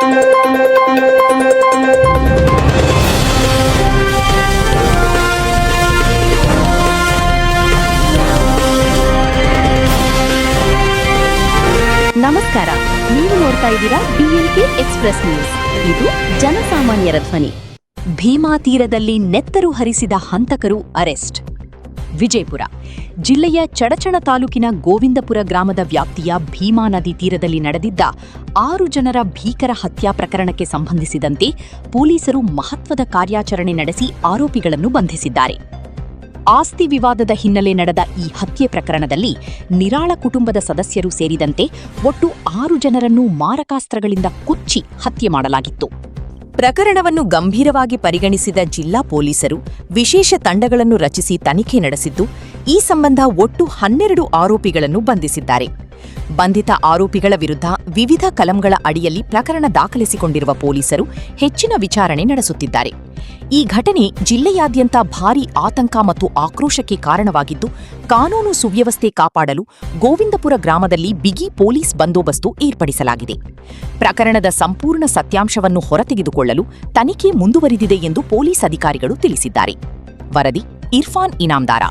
ನಮಸ್ಕಾರ, ನೀವು ನೋಡ್ತಾ ಇದ್ದೀರಾ BNK ಎಕ್ಸ್‌ಪ್ರೆಸ್ ನ್ಯೂಸ್. ಇದು ಜನಸಾಮಾನ್ಯರ ಧ್ವನಿ. ಭೀಮಾ ತೀರದಲ್ಲಿ ನೆತ್ತರು ಹರಿಸಿದ ಹಂತಕರು ಅರೆಸ್ಟ್. ವಿಜಯಪುರ ಜಿಲ್ಲೆಯ ಚಡಚಣ ತಾಲೂಕಿನ ಗೋವಿಂದಪುರ ಗ್ರಾಮದ ವ್ಯಾಪ್ತಿಯ ಭೀಮಾ ನದಿ ತೀರದಲ್ಲಿ ನಡೆದಿದ್ದ 6 ಜನರ ಭೀಕರ ಹತ್ಯಾ ಪ್ರಕರಣಕ್ಕೆ ಸಂಬಂಧಿಸಿದಂತೆ ಪೊಲೀಸರು ಮಹತ್ವದ ಕಾರ್ಯಾಚರಣೆ ನಡೆಸಿ ಆರೋಪಿಗಳನ್ನು ಬಂಧಿಸಿದ್ದಾರೆ. ಆಸ್ತಿ ವಿವಾದದ ಹಿನ್ನೆಲೆ ನಡೆದ ಈ ಹತ್ಯೆ ಪ್ರಕರಣದಲ್ಲಿ ನಿರಾಳ ಕುಟುಂಬದ ಸದಸ್ಯರು ಸೇರಿದಂತೆ ಒಟ್ಟು 6 ಜನರನ್ನು ಮಾರಕಾಸ್ತ್ರಗಳಿಂದ ಕುಚ್ಚಿ ಹತ್ಯೆ ಮಾಡಲಾಗಿತ್ತು. ಪ್ರಕರಣವನ್ನು ಗಂಭೀರವಾಗಿ ಪರಿಗಣಿಸಿದ ಜಿಲ್ಲಾ ಪೊಲೀಸರು ವಿಶೇಷ ತಂಡಗಳನ್ನು ರಚಿಸಿ ತನಿಖೆ ನಡೆಸಿದ್ದು, ಈ ಸಂಬಂಧ ಒಟ್ಟು 12 ಆರೋಪಿಗಳನ್ನು ಬಂಧಿಸಿದ್ದಾರೆ. ಬಂಧಿತ ಆರೋಪಿಗಳ ವಿರುದ್ಧ ವಿವಿಧ ಕಲಂಗಳ ಅಡಿಯಲ್ಲಿ ಪ್ರಕರಣ ದಾಖಲಿಸಿಕೊಂಡಿರುವ ಪೊಲೀಸರು ಹೆಚ್ಚಿನ ವಿಚಾರಣೆ ನಡೆಸುತ್ತಿದ್ದಾರೆ. ಈ ಘಟನೆ ಜಿಲ್ಲೆಯಾದ್ಯಂತ ಭಾರೀ ಆತಂಕ ಮತ್ತು ಆಕ್ರೋಶಕ್ಕೆ ಕಾರಣವಾಗಿದ್ದು, ಕಾನೂನು ಸುವ್ಯವಸ್ಥೆ ಕಾಪಾಡಲು ಗೋವಿಂದಪುರ ಗ್ರಾಮದಲ್ಲಿ ಬಿಗಿ ಪೊಲೀಸ್ ಬಂದೋಬಸ್ತು ಏರ್ಪಡಿಸಲಾಗಿದೆ. ಪ್ರಕರಣದ ಸಂಪೂರ್ಣ ಸತ್ಯಾಂಶವನ್ನು ಹೊರತೆಗೆದುಕೊಳ್ಳಲು ತನಿಖೆ ಮುಂದುವರಿದಿದೆ ಎಂದು ಪೊಲೀಸ್ ಅಧಿಕಾರಿಗಳು ತಿಳಿಸಿದ್ದಾರೆ. ವರದಿ ಇರ್ಫಾನ್ ಇನಾಮ್ದಾರ.